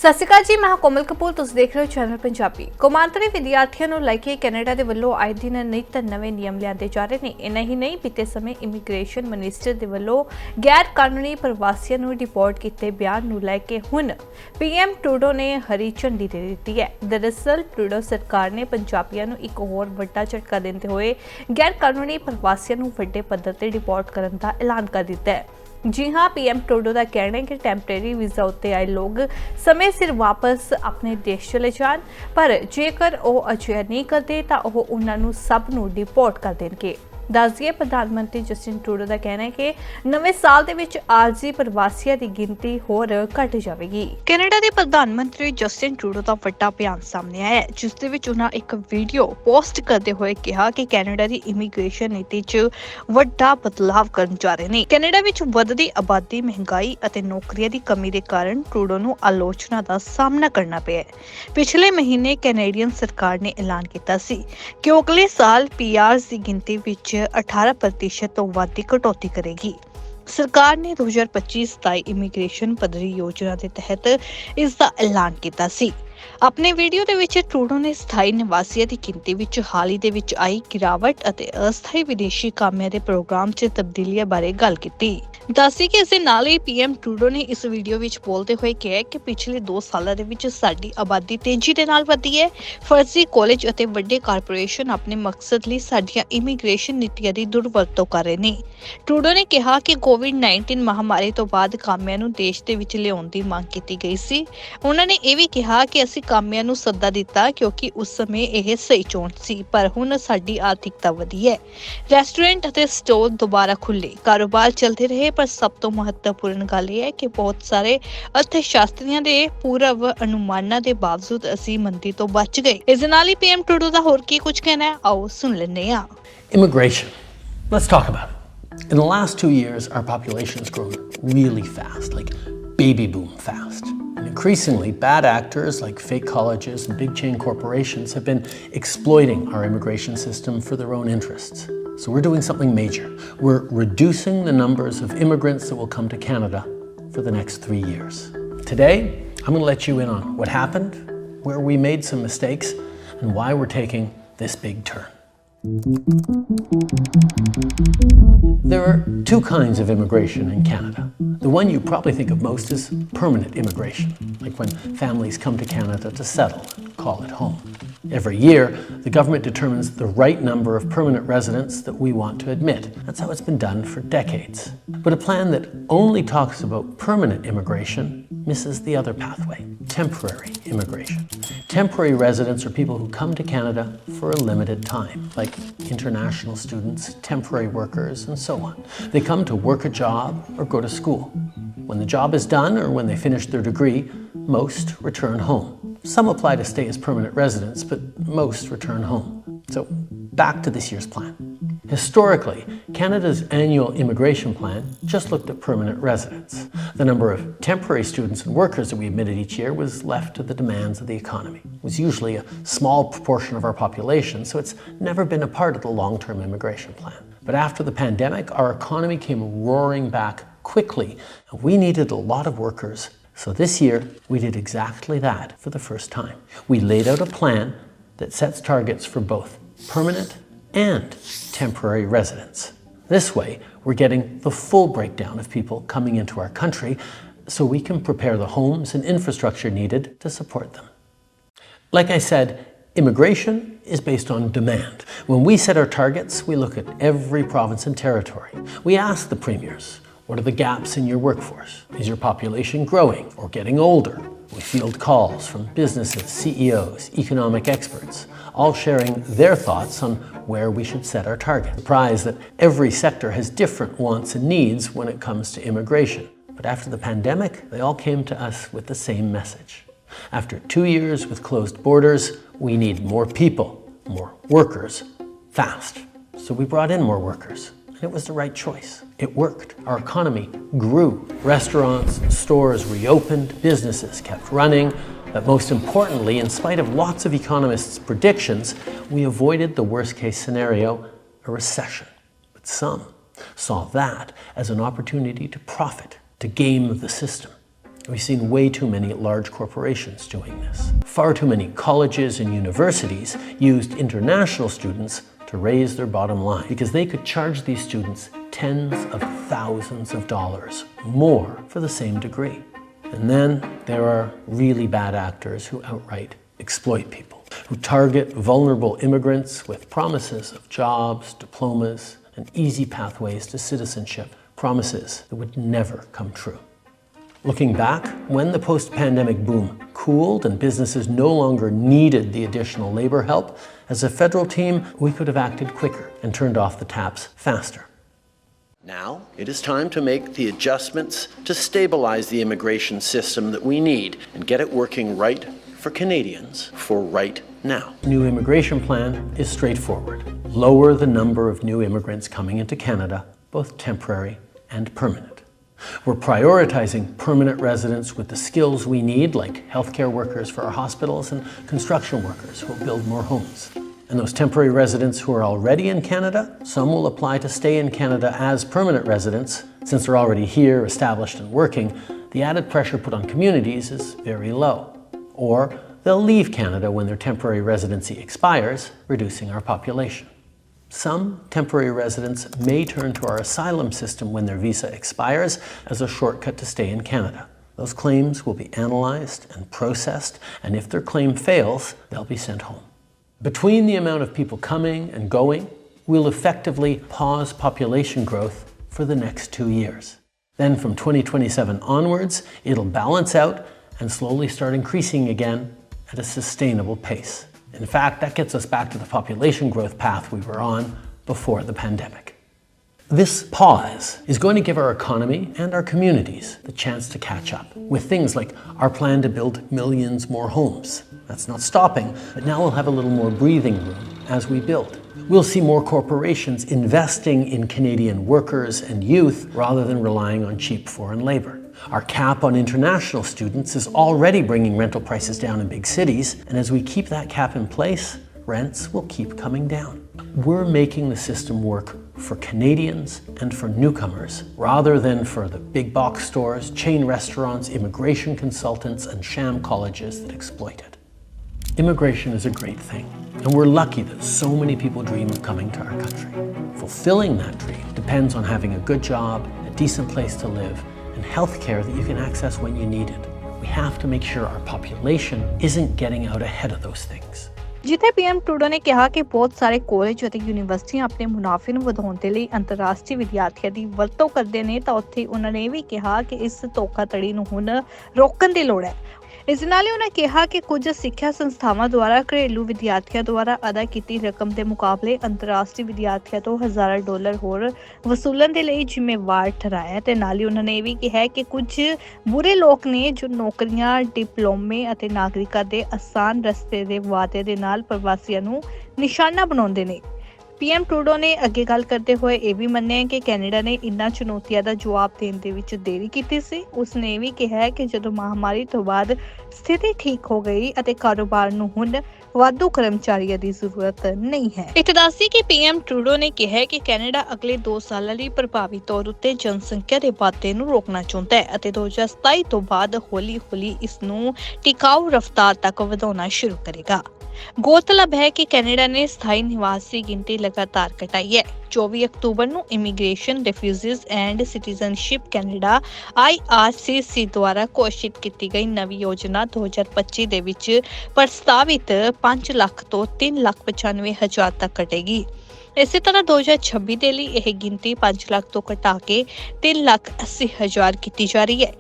ਸਤਿ ਸ਼੍ਰੀ ਅਕਾਲ ਜੀ, ਮੈਂ ਕੋਮਲ ਕਪੂਰ। ਤੁਸੀਂ ਦੇਖ ਰਹੇ ਹੋ ਚੈਨਲ ਪੰਜਾਬੀ। ਕੌਮਾਂਤਰੀ ਵਿਦਿਆਰਥੀਆਂ ਨੂੰ ਲੈ ਕੇ ਕੈਨੇਡਾ ਦੇ ਵੱਲੋਂ ਆਏ ਦਿਨ ਨਿਤ ਨਵੇਂ ਨਿਯਮ ਲਿਆਂਦੇ ਜਾ ਰਹੇ ਨੇ। ਇੰਨਾ ਹੀ ਨਹੀਂ, ਬੀਤੇ ਸਮੇਂ ਇਮੀਗ੍ਰੇਸ਼ਨ ਮਿਨਿਸਟਰ ਦੇ ਵੱਲੋਂ ਗੈਰ ਕਾਨੂੰਨੀ ਪ੍ਰਵਾਸੀਆਂ ਨੂੰ ਡਿਪੋਰਟ ਕੀਤੇ ਬਿਆਨ ਨੂੰ ਲੈ ਕੇ ਹੁਣ ਪੀਐਮ ਟਰੂਡੋ ਨੇ ਹਰੀ ਝੰਡੀ ਦੇ ਦਿੱਤੀ ਹੈ। ਦਰਅਸਲ ਟਰੂਡੋ ਸਰਕਾਰ ਨੇ ਪੰਜਾਬੀਆਂ ਨੂੰ ਇੱਕ ਹੋਰ ਵੱਡਾ ਝਟਕਾ ਦਿੰਦੇ ਹੋਏ ਗੈਰ ਕਾਨੂੰਨੀ ਪ੍ਰਵਾਸੀਆਂ ਨੂੰ ਵੱਡੇ ਪੱਧਰ ਤੇ ਡਿਪੋਰਟ ਕਰਨ ਦਾ ਐਲਾਨ ਕਰ ਦਿੱਤਾ ਹੈ। जी हाँ, पीएम टरूडो का कहना है कि टैंपरेरी वीज़ा उत्ते आए लोग समय सिर वापस अपने देश चले जान, पर जेकर वो अजिहा नहीं करते तो वो उन्होंने सब नूं डिपोर्ट कर देंगे। दस दिए प्रधानमंत्री जस्टिन टरूडो का कहना है कि नवे साल दे विच आरजी प्रवासियों की गिनती होर घट जाएगी। कनाडा के प्रधानमंत्री जस्टिन टरूडो का वड्डा बयान सामने आया है, जिस दे विच उन्हां एक वीडियो पोस्ट करते हुए कहा कि कनाडा की इमीग्रेशन नीति च वड्डा बदलाव करन जा रहे हैं। कनाडा विच वधदी आबादी, महंगाई अते नौकरियां दी कमी के कारण टरूडो नूं आलोचना का सामना करना पिया है। पिछले महीने कैनेडियन सरकार ने ऐलान किया सी कि अगले साल पीआरस की गिनती विच 18% तो वादी कटौती करेगी। सरकार ने 2025-27 इमीग्रेशन पद्धरी योजना के तहत इसका ऐलान किया सी। अपने वीडियो ਦੇ ਵਿੱਚ ਟਰੂਡੋ ਨੇ ਸਥਾਈ ਨਿਵਾਸੀਆਂ ਦੀ ਗਿਣਤੀ ਵਿੱਚ ਹਾਲ ਹੀ ਦੇ ਵਿੱਚ ਆਈ ਗਿਰਾਵਟ ਅਤੇ ਅਸਥਾਈ ਵਿਦੇਸ਼ੀ ਕਾਮਿਆਂ ਦੇ ਪ੍ਰੋਗਰਾਮ 'ਚ ਤਬਦੀਲੀਆਂ ਬਾਰੇ ਗੱਲ ਕੀਤੀ। ਦੱਸੀ ਕਿ ਇਸ ਦੇ ਨਾਲ ਹੀ ਪੀਐਮ ਟਰੂਡੋ ਨੇ ਇਸ ਵੀਡੀਓ ਵਿੱਚ ਬੋਲਦੇ ਹੋਏ ਕਿਹਾ ਕਿ ਪਿਛਲੇ 2 ਸਾਲਾਂ ਦੇ ਵਿੱਚ ਸਾਡੀ ਆਬਾਦੀ ਤੇਜ਼ੀ ਦੇ ਨਾਲ ਵਧੀ ਹੈ। ਫਰਜ਼ੀ ਕਾਲਜ ਅਤੇ ਵੱਡੇ ਕਾਰਪੋਰੇਸ਼ਨ ਆਪਣੇ ਮਕਸਦ ਲਈ ਸਾਡੀਆਂ ਇਮੀਗ੍ਰੇਸ਼ਨ ਨੀਤੀਆਂ ਦੀ ਦੁਰਵਰਤੋਂ ਕਰ ਰਹੇ ਨੇ। ਟਰੂਡੋ ਨੇ ਕਿਹਾ ਕਿ ਕੋਵਿਡ-19 ਮਹਾਮਾਰੀ ਤੋਂ ਬਾਅਦ ਕਾਮਿਆਂ ਨੂੰ ਦੇਸ਼ ਦੇ ਵਿੱਚ ਲਿਆਉਣ ਦੀ ਮੰਗ ਕੀਤੀ ਗਈ ਸੀ। ਉਹਨਾਂ ਨੇ ਇਹ ਵੀ ਕਿਹਾ ਕਿ ਅਸੀਂ ਕਾਮਿਆਂ ਨੂੰ ਸੱਦਾ ਦਿੱਤਾ ਕਿਉਂਕਿ ਉਸ ਸਮੇਂ ਇਹ ਸਹੀ ਚੋਣ ਸੀ, ਪਰ ਹੁਣ ਸਾਡੀ ਆਰਥਿਕਤਾ ਵਧੀ ਹੈ। ਰੈਸਟੋਰੈਂਟ ਅਤੇ ਸਟੋਰ ਦੁਬਾਰਾ ਖੁੱਲੇ, ਕਾਰੋਬਾਰ ਚੱਲਦੇ ਰਹੇ, ਪਰ ਸਭ ਤੋਂ ਮਹੱਤਵਪੂਰਨ ਗੱਲ ਇਹ ਹੈ ਕਿ ਬਹੁਤ ਸਾਰੇ ਅਰਥਸ਼ਾਸਤਰੀਆਂ ਦੇ ਪੂਰਵ ਅਨੁਮਾਨਾਂ ਦੇ ਬਾਵਜੂਦ ਅਸੀਂ ਮੰਦੀ ਤੋਂ ਬਚ ਗਏ। ਇਸ ਦੇ ਨਾਲ ਹੀ ਪੀਐਮ ਟਰੂਡੋ ਦਾ ਹੋਰ ਕੀ ਕੁਝ ਕਹਿਣਾ ਹੈ, ਆਓ ਸੁਣ ਲੈਂਦੇ ਹਾਂ। Immigration. Let's talk about it. In the last 2 years, our population has grown really fast, like baby boom fast. And increasingly, bad actors like fake colleges and big chain corporations have been exploiting our immigration system for their own interests. So we're doing something major. We're reducing the numbers of immigrants that will come to Canada for the next 3 years. Today, I'm going to let you in on what happened, where we made some mistakes, and why we're taking this big turn. There are 2 kinds of immigration in Canada. The one you probably think of most is permanent immigration, like when families come to Canada to settle and call it home. Every year, the government determines the right number of permanent residents that we want to admit. That's how it's been done for decades. But a plan that only talks about permanent immigration misses the other pathway, temporary immigration. Temporary residents are people who come to Canada for a limited time, like international students, temporary workers, and so on. They come to work a job or go to school. When the job is done or when they finish their degree, most return home. Some apply to stay as permanent residents, but most return home. So back to this year's plan. Historically, Canada's annual immigration plan just looked at permanent residents. The number of temporary students and workers that we admitted each year was left to the demands of the economy. It was usually a small proportion of our population, so it's never been a part of the long-term immigration plan. But after the pandemic, our economy came roaring back quickly, and we needed a lot of workers. So this year, we did exactly that for the first time. We laid out a plan that sets targets for both permanent and temporary residents. This way, we're getting the full breakdown of people coming into our country so we can prepare the homes and infrastructure needed to support them. Like I said, immigration is based on demand. When we set our targets, we look at every province and territory. We ask the premiers, what are the gaps in your workforce? Is your population growing or getting older? We field calls from businesses, CEOs, economic experts, all sharing their thoughts on where we should set our target. Surprised that every sector has different wants and needs when it comes to immigration. But after the pandemic, they all came to us with the same message. After 2 years with closed borders, we need more people, more workers, fast. So we brought in more workers. It was the right choice. It worked. Our economy grew. Restaurants, stores reopened, businesses kept running. But most importantly, in spite of lots of economists' predictions, we avoided the worst case scenario, a recession. But some saw that as an opportunity to profit, to game the system. We've seen way too many large corporations doing this. Far too many colleges and universities used international students to raise their bottom line because they could charge these students tens of thousands of dollars more for the same degree. And then there are really bad actors who outright exploit people, who target vulnerable immigrants with promises of jobs, diplomas, and easy pathways to citizenship, promises that would never come true. Looking back, when the post-pandemic boom cooled and businesses no longer needed the additional labor help, as a federal team, we could have acted quicker and turned off the taps faster. Now, it is time to make the adjustments to stabilize the immigration system that we need and get it working right for Canadians for right now. New immigration plan is straightforward. Lower the number of new immigrants coming into Canada, both temporary and permanent. We're prioritizing permanent residents with the skills we need, like healthcare workers for our hospitals and construction workers who will build more homes. And those temporary residents who are already in Canada, some will apply to stay in Canada as permanent residents. Since they're already here, established and working, the added pressure put on communities is very low. Or they'll leave Canada when their temporary residency expires, reducing our population. Some temporary residents may turn to our asylum system when their visa expires as a shortcut to stay in Canada. Those claims will be analyzed and processed, and if their claim fails, they'll be sent home. Between the amount of people coming and going, we'll effectively pause population growth for the next 2 years. Then from 2027 onwards, it'll balance out and slowly start increasing again at a sustainable pace. In fact, that gets us back to the population growth path we were on before the pandemic. This pause is going to give our economy and our communities the chance to catch up with things like our plan to build millions more homes. That's not stopping, but now we'll have a little more breathing room as we build. We'll see more corporations investing in Canadian workers and youth rather than relying on cheap foreign labor. Our cap on international students is already bringing rental prices down in big cities, and as we keep that cap in place, rents will keep coming down. We're making the system work for Canadians and for newcomers, rather than for the big box stores, chain restaurants, immigration consultants, and sham colleges that exploit it. Immigration is a great thing, and we're lucky that so many people dream of coming to our country. Fulfilling that dream depends on having a good job, a decent place to live, and healthcare that you can access when you need it. We have to make sure our population isn't getting out ahead of those things. ਜਿੱਥੇ PM Trudeau ਨੇ ਕਿਹਾ ਕਿ ਬਹੁਤ ਸਾਰੇ college ਅਤੇ ਯੂਨੀਵਰਸਿਟੀਆਂ ਆਪਣੇ ਮੁਨਾਫੇ ਨੂੰ ਵਧਾਉਣ ਦੇ ਲਈ ਅੰਤਰਰਾਸ਼ਟਰੀ ਵਿਦਿਆਰਥੀਆਂ ਦੀ ਵਰਤੋਂ ਕਰਦੇ ਨੇ, ਤਾਂ ਉੱਥੇ ਉਹਨਾਂ ਨੇ ਇਹ ਵੀ ਕਿਹਾ ਕਿ ਇਸ ਧੋਖਾਧੜੀ ਨੂੰ ਹੁਣ ਰੋਕਣ ਦੀ ਲੋੜ ਹੈ। ਇਸ ਦੇ ਨਾਲ ਹੀ ਉਹਨਾਂ ਕਿਹਾ ਕਿ ਕੁਝ ਸਿੱਖਿਆ ਸੰਸਥਾਵਾਂ ਦੁਆਰਾ ਘਰੇਲੂ ਵਿਦਿਆਰਥੀਆਂ ਦੁਆਰਾ ਅਦਾ ਕੀਤੀ ਰਕਮ ਦੇ ਮੁਕਾਬਲੇ ਅੰਤਰਰਾਸ਼ਟਰੀ ਵਿਦਿਆਰਥੀਆਂ ਤੋਂ ਹਜ਼ਾਰਾਂ ਡਾਲਰ ਹੋਰ ਵਸੂਲਣ ਦੇ ਲਈ ਜ਼ਿੰਮੇਵਾਰ ਠਹਿਰਾਇਆ। ਤੇ ਨਾਲ ਹੀ ਉਹਨਾਂ ਨੇ ਇਹ ਵੀ ਕਿਹਾ ਕਿ ਕੁਝ ਬੁਰੇ ਲੋਕ ਨੇ ਜੋ ਨੌਕਰੀਆਂ, ਡਿਪਲੋਮੇ ਅਤੇ ਨਾਗਰਿਕਾਂ ਦੇ ਆਸਾਨ ਰਸਤੇ ਦੇ ਵਾਅਦੇ ਦੇ ਨਾਲ ਪ੍ਰਵਾਸੀਆਂ ਨੂੰ ਨਿਸ਼ਾਨਾ ਬਣਾਉਂਦੇ ਨੇ। ਪੀਐਮ ਟਰੂਡੋ ਨੇ ਅੱਗੇ ਗੱਲ ਕਰਦੇ ਹੋਏ ਇਹ ਵੀ ਮੰਨਿਆ ਕਿ ਕੈਨੇਡਾ ਨੇ ਇਨ੍ਹਾਂ ਚੁਣੌਤੀਆਂ ਦਾ ਜਵਾਬ ਦੇਣ ਦੇ ਵਿੱਚ ਦੇਰੀ ਕੀਤੀ ਸੀ। ਉਸਨੇ ਇਹ ਵੀ ਕਿਹਾ ਕਿ ਜਦੋਂ ਮਹਾਮਾਰੀ ਤੋਂ ਬਾਅਦ ਸਥਿਤੀ ਠੀਕ ਹੋ ਗਈ ਅਤੇ ਕਾਰੋਬਾਰ ਨੂੰ ਹੁਣ ਵਾਧੂ ਕਰਮਚਾਰੀਆਂ ਦੀ ਜ਼ਰੂਰਤ ਨਹੀਂ ਹੈ। ਇੱਥੇ ਦੱਸਦੀ ਕਿ ਪੀਐਮ ਟਰੂਡੋ ਨੇ ਕਿਹਾ ਕਿ ਕੈਨੇਡਾ ਅਗਲੇ 2 ਸਾਲਾਂ ਲਈ ਪ੍ਰਭਾਵੀ ਤੌਰ ਉੱਤੇ ਜਨਸੰਖਿਆ ਦੇ ਵਾਧੇ ਨੂੰ ਰੋਕਣਾ ਚਾਹੁੰਦਾ ਹੈ ਅਤੇ 2027 ਤੋਂ ਬਾਅਦ ਹੌਲੀ-ਹੌਲੀ ਇਸ ਨੂੰ ਟਿਕਾਊ ਰਫ਼ਤਾਰ ਤੱਕ ਵਧਾਉਣਾ ਸ਼ੁਰੂ ਕਰੇਗਾ। ਗੌਰਤਲਬ ਹੈ ਕਿ ਕੈਨੇਡਾ ਨੇ ਸਥਾਈ ਨਿਵਾਸੀ ਗਿਣਤੀ ਲਗਾਤਾਰ ਘਟਾਈ ਹੈ। 24 ਅਕਤੂਬਰ ਨੂੰ immigration, refugees and citizenship Canada IRCC ਦੁਆਰਾ ਘੋਸ਼ਿਤ ਕੀਤੀ ਗਈ ਨਵੀਂ ਯੋਜਨਾ 2025 ਦੇ ਵਿੱਚ ਪ੍ਰਸਤਾਵਿਤ 5 ਲੱਖ ਤੋਂ 3,95,000 ਤੱਕ ਘਟੇਗੀ। ਇਸੇ ਤਰ੍ਹਾਂ 2026 ਦੇ ਲਈ ਇਹ ਗਿਣਤੀ 5 ਲੱਖ ਤੋਂ ਘਟਾ ਕੇ 3,80,000 ਕੀਤੀ ਜਾ ਰਹੀ ਹੈ।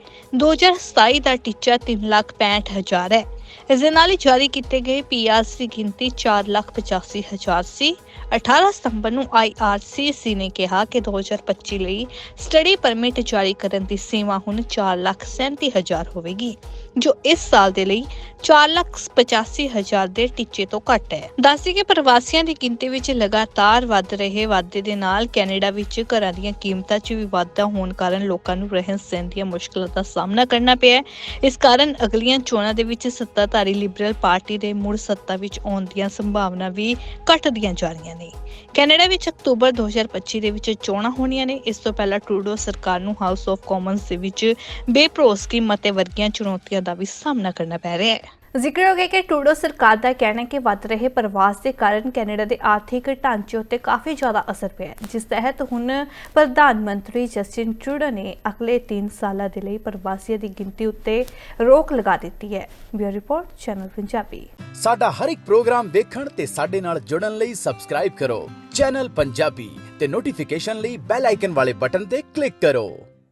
2027 ਦਾ ਟੀਚਾ 3,65,000 ਹੈ। ਇਸ ਦੇ ਨਾਲ ਹੀ ਜਾਰੀ ਕੀਤੇ ਗਏ PRs ਦੀ ਗਿਣਤੀ 4,85,000 ਸੀ। 18 ਸਤੰਬਰ ਨੂੰ IRCC ਨੇ ਕਿਹਾ ਕਿ 2025 ਲਈ ਸਟੱਡੀ ਪਰਮਿਟ ਜਾਰੀ ਕਰਨ ਦੀ ਸੀਮਾ ਹੁਣ 4,37,000 ਹੋਵੇਗੀ, ਜੋ ਇਸ ਸਾਲ ਦੇ ਲਈ 4,85,000 ਦੇ ਟੀਚੇ ਤੋਂ ਘੱਟ ਹੈ। ਦੱਸਦੀ ਕਿ ਪ੍ਰਵਾਸੀਆਂ ਦੀ ਗਿਣਤੀ ਵਿੱਚ ਲਗਾਤਾਰ ਵੱਧ ਰਹੇ ਵਾਧੇ ਦੇ ਨਾਲ ਕੈਨੇਡਾ ਵਿੱਚ ਘਰਾਂ ਦੀਆਂ ਕੀਮਤਾਂ 'ਚ ਵੀ ਵਾਧਾ ਹੋਣ ਕਾਰਨ ਲੋਕਾਂ ਨੂੰ ਰਹਿਣ ਸਹਿਣ ਦੀਆਂ ਮੁਸ਼ਕਲਾਂ ਦਾ ਸਾਹਮਣਾ ਕਰਨਾ ਪਿਆ। ਇਸ ਕਾਰਨ ਅਗਲੀਆਂ ਚੋਣਾਂ ਦੇ ਵਿੱਚ ਸੱਤਾਧਾਰੀ ਲਿਬਰਲ ਪਾਰਟੀ ਦੇ ਮੁੜ ਸੱਤਾ ਵਿੱਚ ਆਉਣ ਦੀਆਂ ਸੰਭਾਵਨਾ ਵੀ ਘਟਦੀਆਂ ਜਾ ਰਹੀਆਂ ਨੇ। ਨੇ। ਕੈਨੇਡਾ ਵਿੱਚ ਅਕਤੂਬਰ 2025 ਦੇ ਵਿੱਚ ਚੋਣਾਂ ਹੋਣੀਆਂ ਨੇ। ਇਸ ਤੋਂ ਪਹਿਲਾਂ ਟਰੂਡੋ ਸਰਕਾਰ ਨੂੰ ਹਾਊਸ ਆਫ ਕਾਮਨਸ ਦੇ ਵਿੱਚ ਬੇਭਰੋਸਗੀ ਮਤੇ ਵਰਗੀਆਂ ਚੁਣੌਤੀਆਂ ਦਾ ਵੀ ਸਾਹਮਣਾ ਕਰਨਾ ਪੈ ਰਿਹਾ ਹੈ। ਜ਼ਿਕਰ ਹੋ ਗਿਆ ਕਿ ਟਰੂਡੋ ਸਰਕਾਰ ਦਾ ਕਹਿਣਾ ਹੈ ਕਿ ਵੱਧ ਰਹੇ ਪ੍ਰਵਾਸ ਦੇ ਕਾਰਨ ਕੈਨੇਡਾ ਦੇ ਆਰਥਿਕ ਢਾਂਚੇ ਉੱਤੇ ਕਾਫੀ ਜ਼ਿਆਦਾ ਅਸਰ ਪਿਆ ਹੈ, ਜਿਸ ਤਹਿਤ ਹੁਣ ਪ੍ਰਧਾਨ ਮੰਤਰੀ ਜਸਟਿਨ ਟਰੂਡੋ ਨੇ ਅਗਲੇ 3 ਸਾਲਾਂ ਦੇ ਲਈ ਪ੍ਰਵਾਸੀਆਂ ਦੀ ਗਿਣਤੀ ਉੱਤੇ ਰੋਕ ਲਗਾ ਦਿੱਤੀ ਹੈ। Bureau report, channel Punjabi. ਸਾਡਾ ਹਰ ਇੱਕ ਪ੍ਰੋਗਰਾਮ ਦੇਖਣ ਤੇ ਸਾਡੇ ਨਾਲ ਜੁੜਨ ਲਈ ਸਬਸਕ੍ਰਾਈਬ ਕਰੋ ਚੈਨਲ ਪੰਜਾਬੀ ਤੇ ਨੋਟੀਫਿਕੇਸ਼ਨ ਲਈ ਬੈਲ ਆਈਕਨ ਵਾਲੇ ਬਟਨ ਤੇ ਕਲਿੱਕ ਕਰੋ।